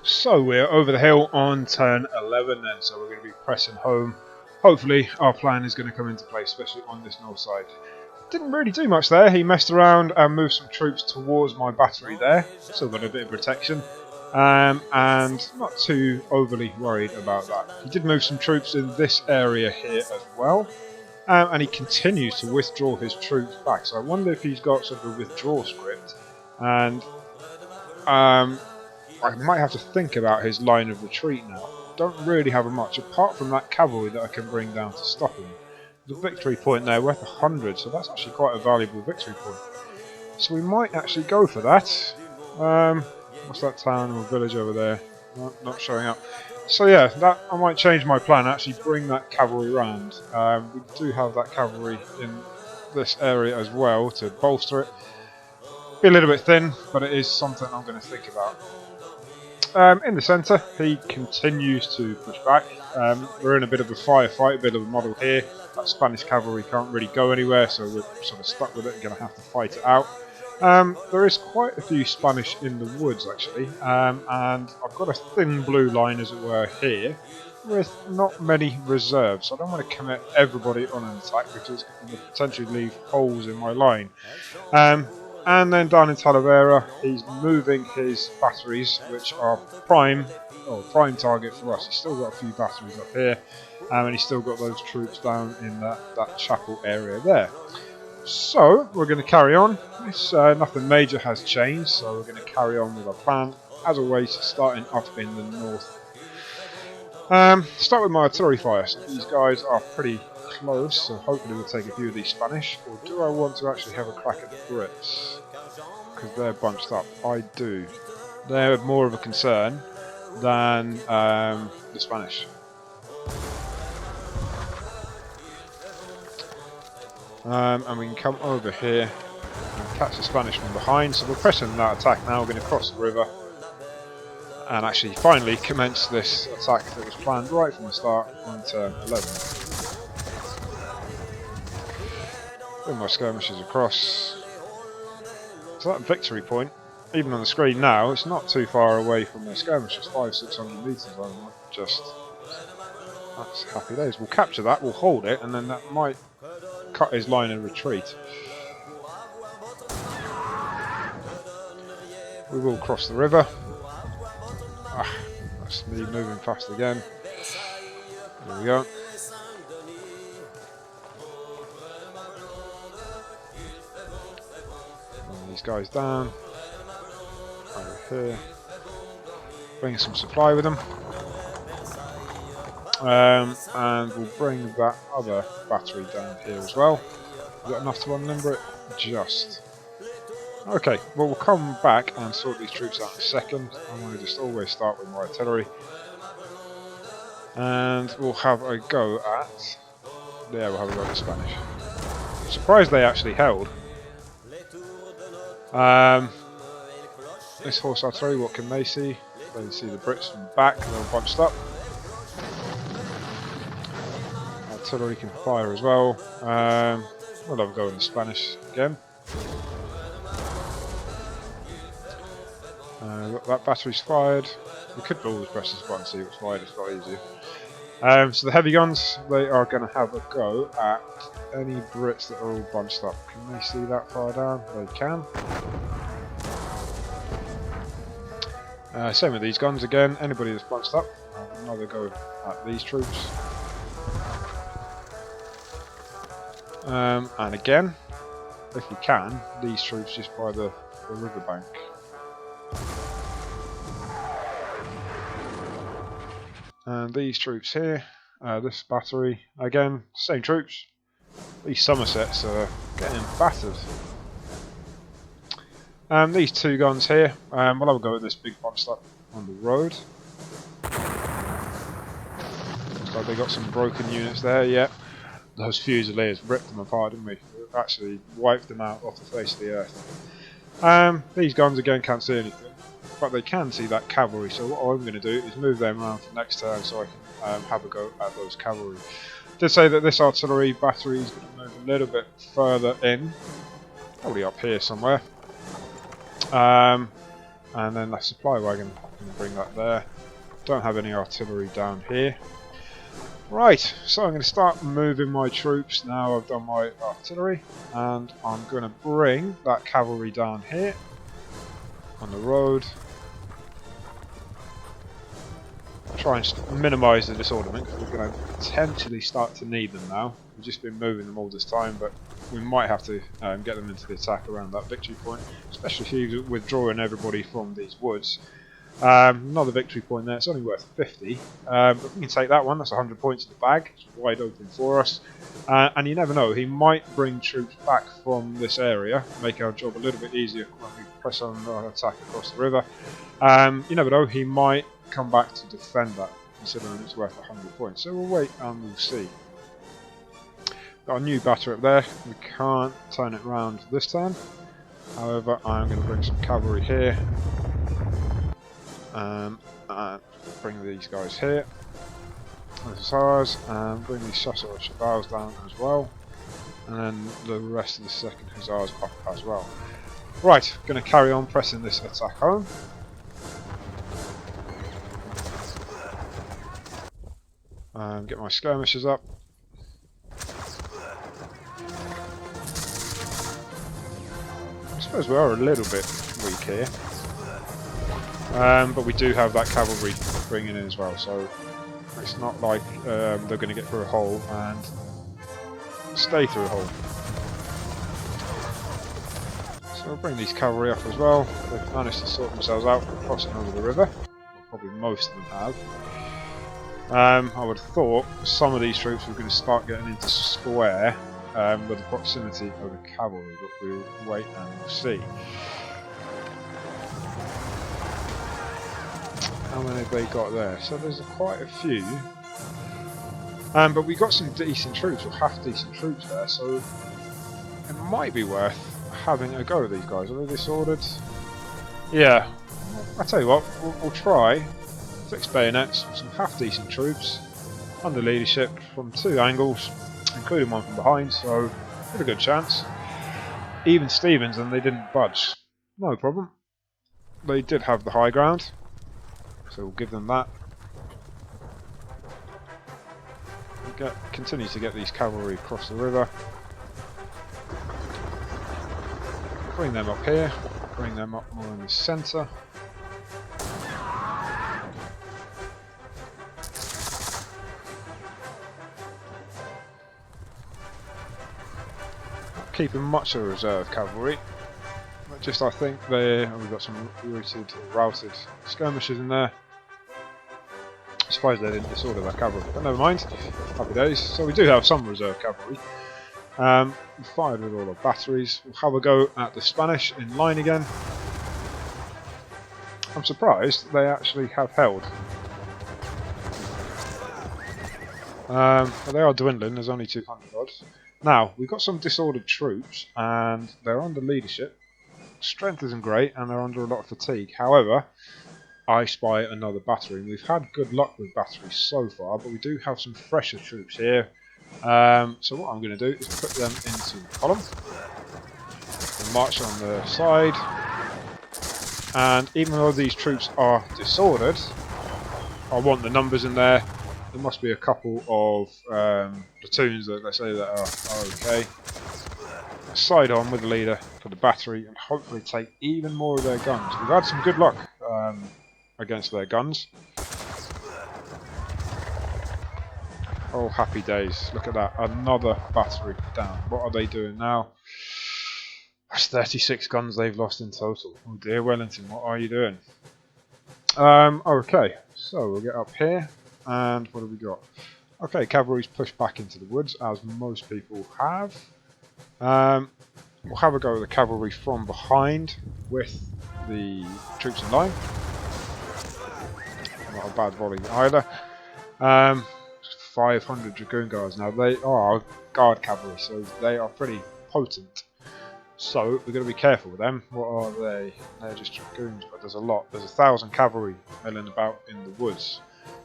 So we're over the hill on turn 11 then, so we're going to be pressing home. Hopefully our plan is going to come into play, especially on this north side. Didn't really do much there. He messed around and moved some troops towards my battery there. Still got a bit of protection. And not too overly worried about that. He did move some troops in this area here as well. And he continues to withdraw his troops back. So I wonder if he's got sort of a withdraw script. And I might have to think about his line of retreat now. Don't really have much apart from that cavalry that I can bring down to stop him. The victory point there worth 100, so that's actually quite a valuable victory point. So we might actually go for that. What's that town or village over there? Not showing up. So yeah, that I might change my plan. Actually, bring that cavalry round. We do have that cavalry in this area as well to bolster it. Be a little bit thin, but it is something I'm going to think about. In the centre, he continues to push back. We're in a bit of a firefight, a bit of a model here. That Spanish cavalry can't really go anywhere, so we're sort of stuck with it and going to have to fight it out. There is quite a few Spanish in the woods, actually, and I've got a thin blue line, as it were, here, with not many reserves. So I don't want to commit everybody on an attack, because it's going to potentially leave holes in my line. And then down in Talavera, he's moving his batteries, which are prime target for us. He's still got a few batteries up here, and he's still got those troops down in that chapel area there. So we're going to carry on. Nothing major has changed, so we're going to carry on with our plan. As always, starting up in the north. Start with my artillery fire. So these guys are pretty close, so hopefully we'll take a few of these Spanish. Or do I want to actually have a crack at the Brits? Because they're bunched up. I do. They're more of a concern than the Spanish. And we can come over here and catch the Spanish from behind. So we're pressing that attack now. We're going to cross the river and actually finally commence this attack that was planned right from the start on turn 11. Bring my skirmishers across. So that victory point, even on the screen now, it's not too far away from the skirmishers, 500-600 metres. I'm just, that's happy days. We'll capture that, we'll hold it, and then that might cut his line of retreat. We will cross the river. That's me moving fast again. There we go. Bring these guys down. Over here. Bring some supply with them. And we'll bring that other battery down here as well. Is that enough to unnumber it? Just. Okay, well we'll come back and sort these troops out in a second. I'm going to just always start with my artillery. And we'll have a go at... Yeah, we'll have a go at the Spanish. Surprised they actually held. This horse artillery, what can they see? They see the Brits from the back, they're all bunched up. Artillery can fire as well. We'll have a go in the Spanish again. That battery's fired. We could always press this button and see what's fired, it's quite easy. So the heavy guns, they are going to have a go at any Brits that are all bunched up. Can they see that far down? They can. Same with these guns again, anybody that's bunched up, I'll either go at these troops. And again, if we can, these troops just by the riverbank. And these troops here, this battery, again, same troops. These Somersets are getting battered. These two guns here, we'll have a go at this big bunch up on the road. Looks like they got some broken units there, yeah. Those Fusiliers ripped them apart, didn't we? We actually wiped them out off the face of the earth. These guns again can't see anything, but they can see that cavalry, so what I'm going to do is move them around for next turn so I can have a go at those cavalry. Did say that this artillery battery is going to move a little bit further in, probably up here somewhere. and then that supply wagon, I'm going to bring that there. Don't have any artillery down here. Right, so I'm going to start moving my troops now I've done my artillery, and I'm going to bring that cavalry down here on the road. Try and minimise the disorderment because we're going to potentially start to need them now. We've just been moving them all this time, but we might have to get them into the attack around that victory point, especially if you're withdrawing everybody from these woods. Another victory point there, it's only worth 50, but we can take that one, that's 100 points in the bag, it's wide open for us, and you never know, he might bring troops back from this area, make our job a little bit easier when we press on our attack across the river. You never know, he might come back to defend that, considering it's worth 100 points, so we'll wait and we'll see. Got a new battery up there, we can't turn it round this time, however I'm going to bring some cavalry here. And bring these guys here. This is ours, and bring these Chasseurs Chevals down as well, and then the rest of the second Hussars up as well. Right, going to carry on pressing this attack home. Get my skirmishers up. I suppose we are a little bit weak here. But we do have that cavalry bringing in as well, so it's not like they're going to get through a hole and stay through a hole. So we'll bring these cavalry up as well. They've managed to sort themselves out crossing over the river. Well, probably most of them have. I would have thought some of these troops were going to start getting into square with the proximity of the cavalry, but we'll wait and we'll see. How many have they got there? So there's quite a few. But we got some decent troops, or half decent troops there, so it might be worth having a go at these guys. Are they disordered? Yeah. I tell you what, we'll try 6 bayonets, some half decent troops, under leadership from 2 angles, including one from behind, so pretty good chance. Even Stevens, and they didn't budge. No problem. They did have the high ground. So we'll give them that. We'll continue to get these cavalry across the river. Bring them up here. Bring them up more in the centre. Not keeping much of a reserve cavalry. But just I think we've got some routed skirmishers in there. I suppose they didn't disorder that cavalry, but never mind. Happy days. So we do have some reserve cavalry. We fired with all our batteries. We'll have a go at the Spanish in line again. I'm surprised they actually have held. But they are dwindling, there's only 200 odd. Now, we've got some disordered troops, and they're under leadership. Strength isn't great, and they're under a lot of fatigue. However, I spy another battery. We've had good luck with batteries so far, but we do have some fresher troops here. So what I'm going to do is put them into column. We'll march on the side. And even though these troops are disordered, I want the numbers in there. There must be a couple of platoons that, let's say, that are okay. Side on with the leader for the battery and hopefully take even more of their guns. We've had some good luck against their guns. Oh, happy days. Look at that. Another battery down. What are they doing now? That's 36 guns they've lost in total. Oh dear, Wellington, what are you doing? Okay, so we'll get up here. And what have we got? Okay, cavalry's pushed back into the woods, as most people have. We'll have a go with the cavalry from behind with the troops in line. Not a bad volley either. 500 Dragoon Guards. Now they are guard cavalry, so they are pretty potent. So we're going to be careful with them. What are they? They're just Dragoons, but there's a lot. There's 1,000 cavalry milling about in the woods.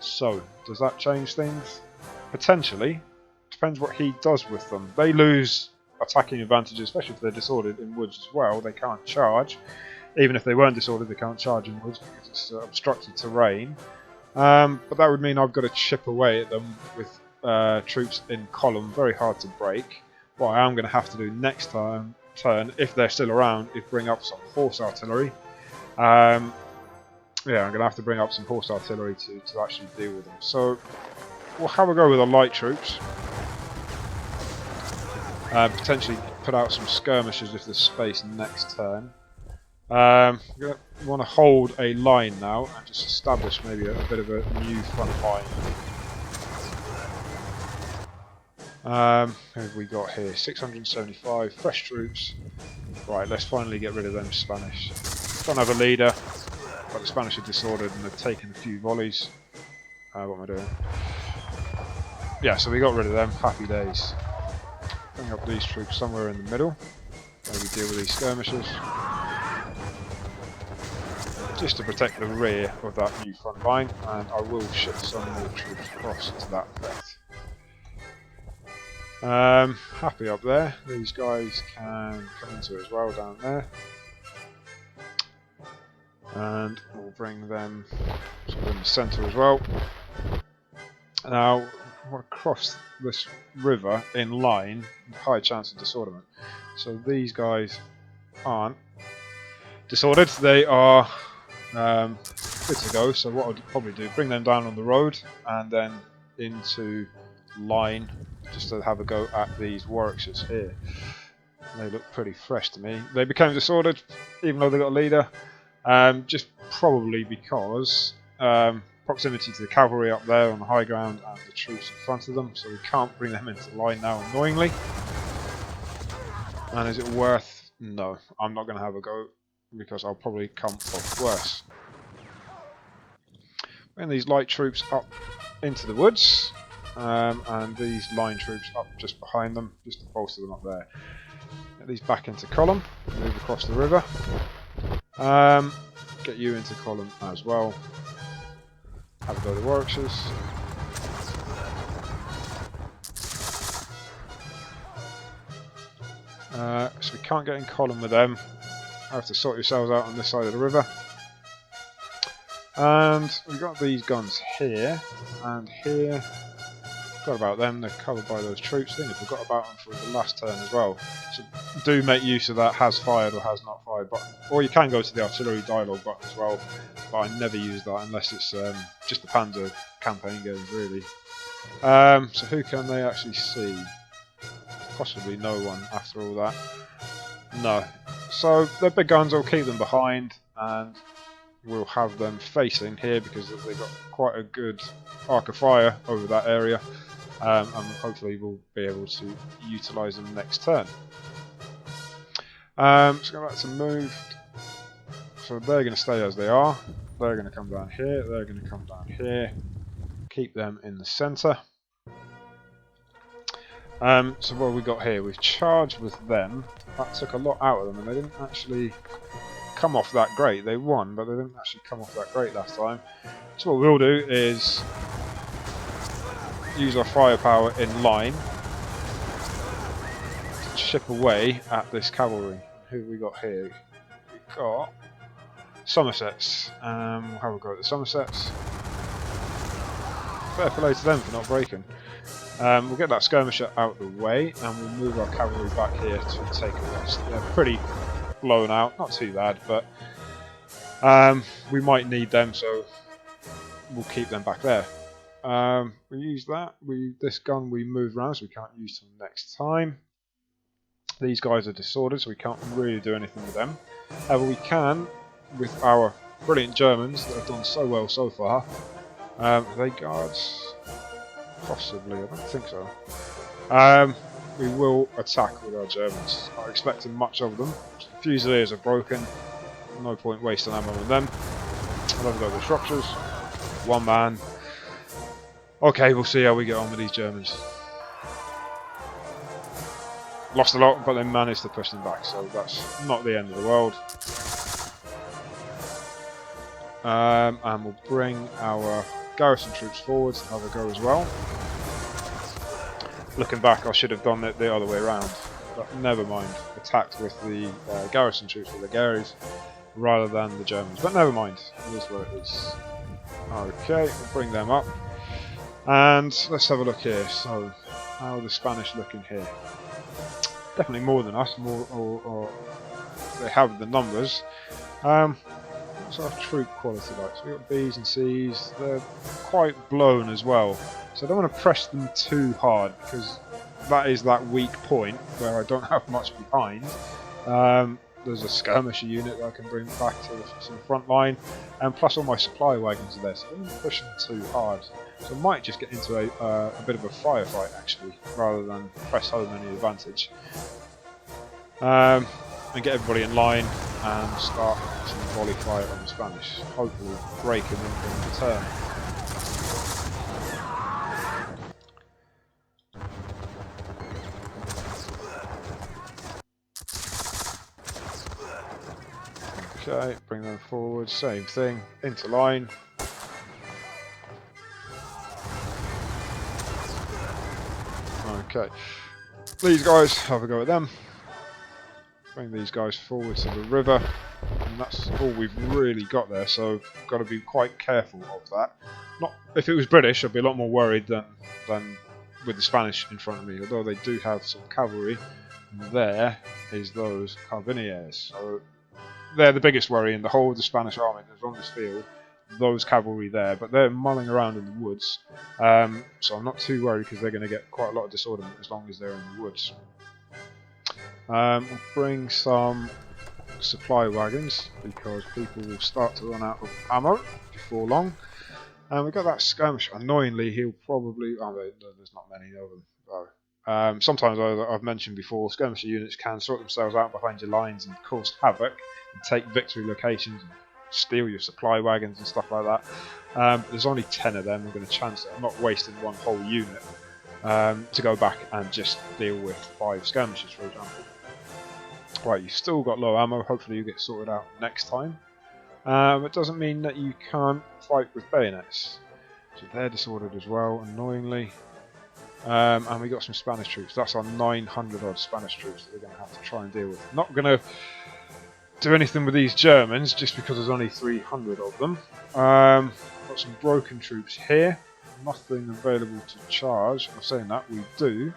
So does that change things? Potentially. Depends what he does with them. They lose attacking advantages, especially if they're disordered in woods as well. They can't charge. Even if they weren't disordered, they can't charge in woods because it's obstructed terrain. But that would mean I've got to chip away at them with troops in column, very hard to break. What I am going to have to do next turn, if they're still around, is bring up some horse artillery. Yeah, I'm going to have to bring up some horse artillery to actually deal with them. So we'll have a go with the light troops. Potentially put out some skirmishers if there's space next turn. I'm going to want to hold a line now and just establish maybe a bit of a new front line. Who have we got here? 675 fresh troops. Right, let's finally get rid of them Spanish. Don't have a leader, but the Spanish are disordered and they've taken a few volleys. What am I doing? Yeah, so we got rid of them. Happy days. Bring up these troops somewhere in the middle. Maybe deal with these skirmishers. Just to protect the rear of that new front line, and I will ship some more troops across to that effect. Happy up there. These guys can come into it as well down there. And we'll bring them sort of in the centre as well. Now, I want to cross this river in line, high chance of disorderment. So these guys aren't disordered, they are good to go. So what I'd probably do, bring them down on the road and then into line just to have a go at these Warwickshires here. They look pretty fresh to me. They became disordered even though they got a leader, just probably because proximity to the cavalry up there on the high ground and the troops in front of them, so we can't bring them into line now, annoyingly. And is it worth? No, I'm not going to have a go because I'll probably come off worse. Bring these light troops up into the woods, and these line troops up just behind them, just to bolster them up there. Get these back into column, move across the river. Get you into column as well. Have a go to the Warwickshires. So we can't get in column with them. I have to sort yourselves out on this side of the river. And we've got these guns here and here. Forgot about them, they're covered by those troops. I think I forgot about them for the last turn as well. So do make use of that has fired or has not fired button. Or you can go to the artillery dialogue button as well, but I never use that unless it's just the Panzer campaign game, really. So who can they actually see? Possibly no one after all that. No. So they're big guns, I'll keep them behind and we'll have them facing here because they've got quite a good arc of fire over that area. And hopefully we'll be able to utilise them next turn. So go back to moved. So they're going to stay as they are. They're going to come down here. They're going to come down here. Keep them in the centre. So what have we got here? We've charged with them. That took a lot out of them, and they didn't actually come off that great. They won, but they didn't actually come off that great last time. So what we'll do is use our firepower in line to chip away at this cavalry. Who have we got here? We've got Somersets. We'll have a go at the Somersets. Fair play to them for not breaking. We'll get that skirmisher out of the way and we'll move our cavalry back here to take a rest. They're pretty blown out, not too bad, but we might need them, so we'll keep them back there. We use that. This gun we move around, so we can't use till next time. These guys are disordered, so we can't really do anything with them. However, we can with our brilliant Germans that have done so well so far. Are they guards? Possibly, I don't think so. We will attack with our Germans. Not expecting much of them. The Fusiliers are broken. No point wasting ammo on them. I'll have a go with the Shropshires. One man. Okay, we'll see how we get on with these Germans. Lost a lot, but they managed to push them back, so that's not the end of the world. And we'll bring our garrison troops forwards and have a go as well. Looking back, I should have done it the other way around, but never mind. Attacked with the garrison troops with the Garys, rather than the Germans. But never mind, it is what it is. Okay, we'll bring them up. And let's have a look here. So, how are the Spanish looking here? Definitely more than us, or they have the numbers. What's our troop quality like? So we've got B's and C's. They're quite blown as well. So I don't want to press them too hard because that is that weak point where I don't have much behind. There's a skirmisher unit that I can bring back to the front line, and plus all my supply wagons are there, so I don't want to push them too hard. So I might just get into a bit of a firefight actually, rather than press home any advantage. And get everybody in line and start some volley fire on the Spanish. Hopefully break them in return. Okay, bring them forward, same thing, into line. Okay, these guys, have a go at them. Bring these guys forward to the river, and that's all we've really got there, so got to be quite careful of that. Not if it was British, I'd be a lot more worried than with the Spanish in front of me, although they do have some cavalry. And there is those Carabiniers, so they're the biggest worry in the whole of the Spanish army that's on this field, those cavalry there, but they're mulling around in the woods, so I'm not too worried because they're going to get quite a lot of disorderment as long as they're in the woods. We'll bring some supply wagons because people will start to run out of ammo before long. And we've got that skirmisher. Annoyingly, he'll probably... Oh, there's not many of them. Oh. Sometimes, I've mentioned before, skirmisher units can sort themselves out behind your lines and cause havoc and take victory locations and steal your supply wagons and stuff like that. But there's only 10 of them. I'm going to chance it. I'm not wasting one whole unit to go back and just deal with 5 skirmishers, for example. Right, you've still got low ammo. Hopefully you get sorted out next time. It doesn't mean that you can't fight with bayonets. So they're disordered as well, annoyingly. And we got some Spanish troops. That's our 900 odd Spanish troops that we're going to have to try and deal with. Not going to do anything with these Germans just because there's only 300 of them. Got some broken troops here. Nothing available to charge. I'm saying that we do.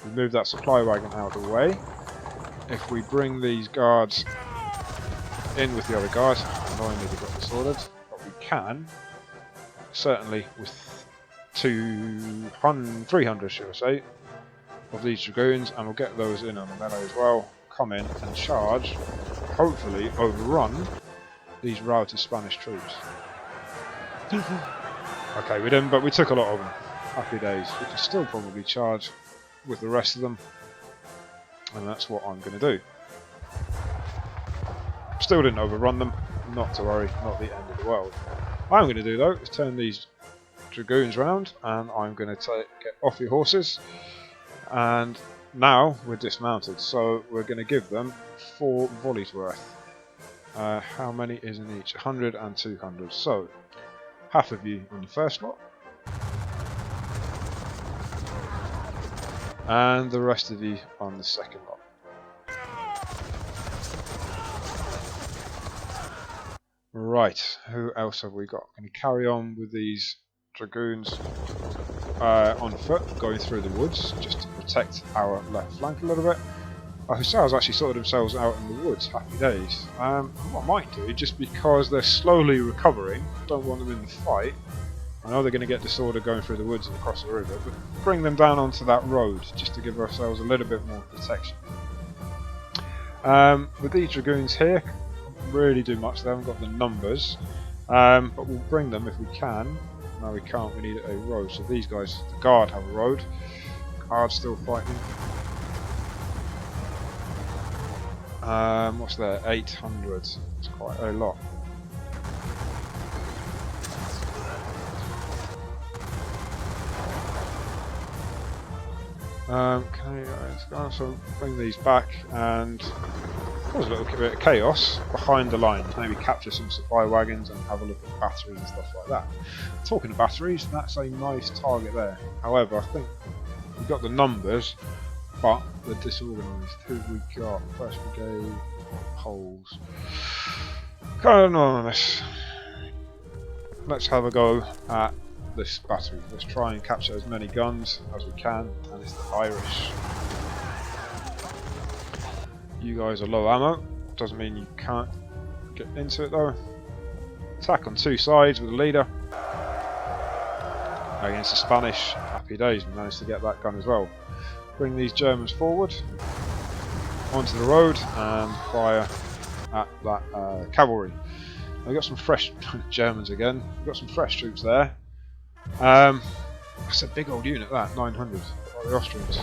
We move that supply wagon out of the way. If we bring these guards in with the other guards, annoyingly they got disordered, but we can, certainly with 300 should I say, of these dragoons, and we'll get those in on the melee as well, come in and charge, hopefully overrun these routed Spanish troops. Okay, we didn't, but we took a lot of them. Happy days. We can still probably charge with the rest of them. And that's what I'm going to do. Still didn't overrun them, not to worry, not the end of the world. What I'm going to do though is turn these dragoons round, and I'm going to get off your horses, and now we're dismounted, so we're going to give them 4 volleys worth. How many is in each? 100 and 200, so half of you on the first lot, and the rest of you on the second lot. Right, who else have we got? Going to carry on with these dragoons on foot, going through the woods, just to protect our left flank a little bit. Our hussars actually sorted themselves out in the woods, happy days. What I might do, just because they're slowly recovering, don't want them in the fight. I know they're going to get disorder going through the woods and across the river, but bring them down onto that road, just to give ourselves a little bit more protection. With these dragoons here, really do much, they haven't got the numbers, but we'll bring them if we can. No, we can't, we need a road, so these guys, the guard, have a road. Guard's still fighting. What's there? 800, it's quite a lot. So bring these back and cause a little bit of chaos behind the lines. Maybe capture some supply wagons and have a look at batteries and stuff like that. Talking of batteries, that's a nice target there. However, I think we've got the numbers, but they're disorganised. Who have we got? First Brigade, Poles. Kind of anonymous. Let's have a go at this battery. Let's try and capture as many guns as we can, and it's the Irish. You guys are low ammo, doesn't mean you can't get into it though. Attack on two sides with the leader. Against the Spanish, happy days, we managed to get that gun as well. Bring these Germans forward, onto the road, and fire at that cavalry. We've got some fresh Germans again. We've got some fresh troops there. That's a big old unit, that 900, like the Austrians.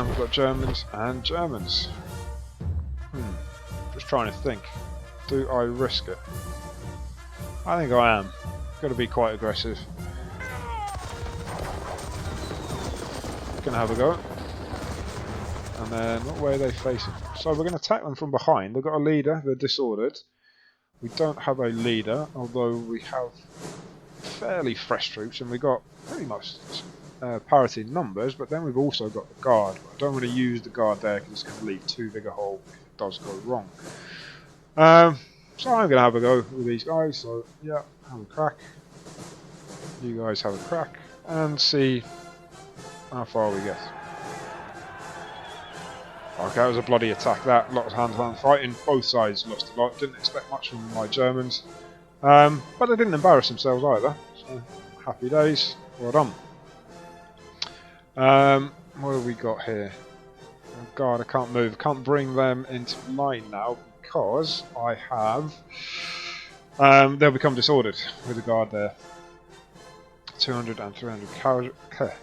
We've got Germans and Germans. Just trying to think. Do I risk it? I think I am. Got to be quite aggressive. Gonna have a go. And then what way are they facing? So we're going to attack them from behind. They've got a leader. They're disordered. We don't have a leader, although we have fairly fresh troops, and we've got pretty much parity in numbers, but then we've also got the guard. I don't want to use the guard there because it's going to leave too big a hole if it does go wrong. So I'm going to have a go with these guys, so yeah, have a crack. You guys have a crack, and see how far we get. Okay, that was a bloody attack, that. A lot of hand-to-hand fighting. Both sides lost a lot. Didn't expect much from my Germans. But they didn't embarrass themselves either. So, happy days. Well done. What have we got here? Oh god, I can't move. I can't bring them into line now because I have... they'll become disordered with the guard there. 200 and 300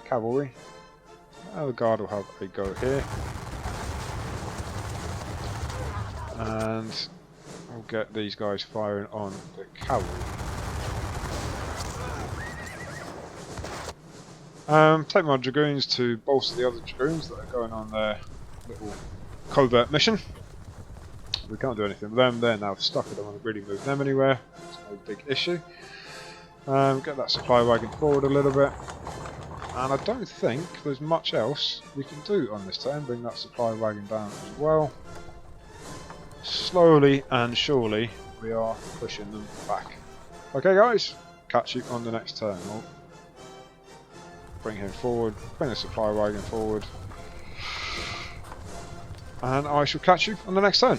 cavalry. The guard will have a go here. And we'll get these guys firing on the cavalry. Take my dragoons to bolster the other dragoons that are going on their little covert mission. We can't do anything with them, they're now stuck, I don't want to really move them anywhere, it's no big issue. Get that supply wagon forward a little bit. And I don't think there's much else we can do on this turn. Bring that supply wagon down as well. Slowly and surely we are pushing them back. Okay guys, catch you on the next turn. We'll bring him forward, bring the supply wagon forward. And I shall catch you on the next turn.